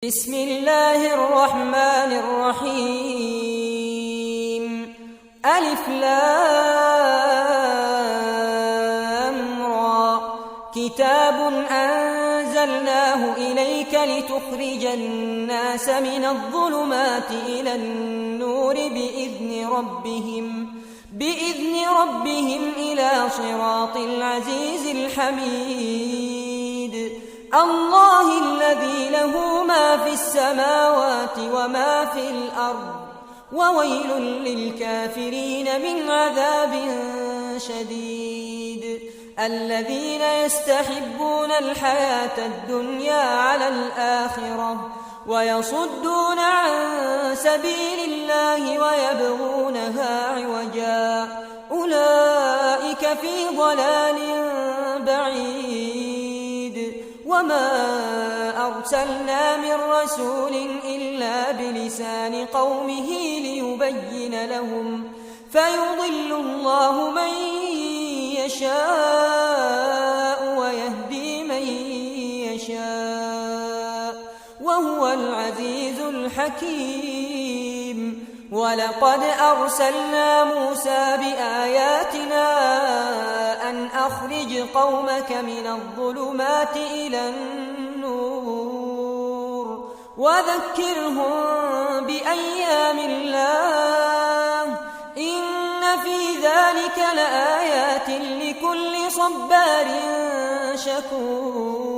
بسم الله الرحمن الرحيم ألف لام را كتاب أنزلناه إليك لتخرج الناس من الظلمات إلى النور بإذن ربهم إلى صراط العزيز الحميد الله الذي له ما في السماوات وما في الأرض وويل للكافرين من عذاب شديد الذين يستحبون الحياة الدنيا على الآخرة ويصدون عن سبيل الله ويبغونها عوجا أولئك في ضلال بعيد وما أرسلنا من رسول إلا بلسان قومه ليبين لهم فيضل الله من يشاء ويهدي من يشاء وهو العزيز الحكيم ولقد أرسلنا موسى بآياتنا أن أخرج قومك من الظلمات إلى النور وذكرهم بأيام الله إن في ذلك لآيات لكل صبار شكور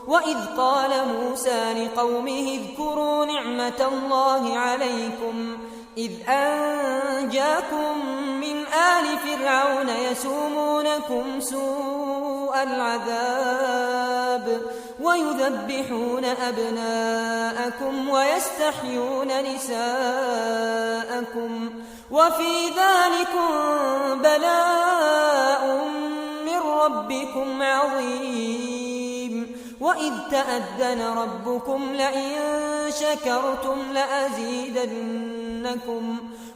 وإذ قال موسى لقومه اذكروا نعمة الله عليكم إذ أنجاكم من آل فرعون يسومونكم سوء العذاب ويذبحون أبناءكم ويستحيون نساءكم وفي ذلكم بلاء من ربكم عظيم وإذ تأذن ربكم لئن شكرتم لأزيدنكم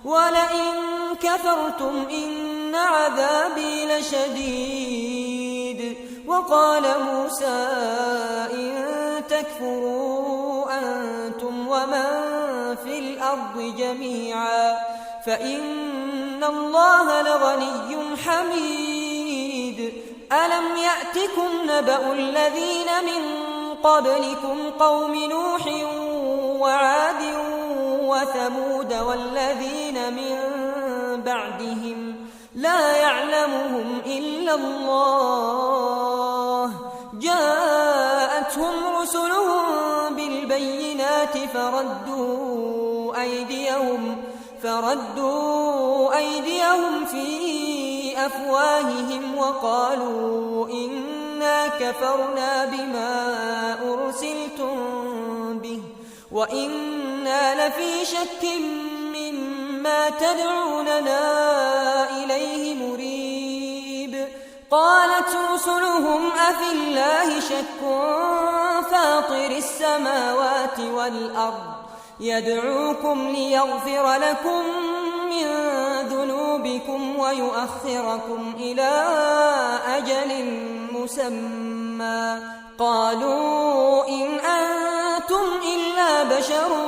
ولئن كفرتم إن عذابي لشديد وقال موسى إن تكفروا أنتم ومن في الأرض جميعا فإن الله لغني حميد ألم يأتكم نبأ الذين من قبلكم قوم نوح وعاد وثمود والذين من بعدهم لا يعلمهم إلا الله جاءتهم رسلهم بالبينات فردوا أيديهم في أفواههم وقالوا إنا كفرنا بما أرسلتم به وإنا لفي شك مما تدعوننا إليه مريب قالت رسلهم أفي الله شك فاطر السماوات والأرض يدعوكم ليغفر لكم من ذنوبكم ويؤخركم إلى أجل مسمى قالوا إن أنتم إلا بشر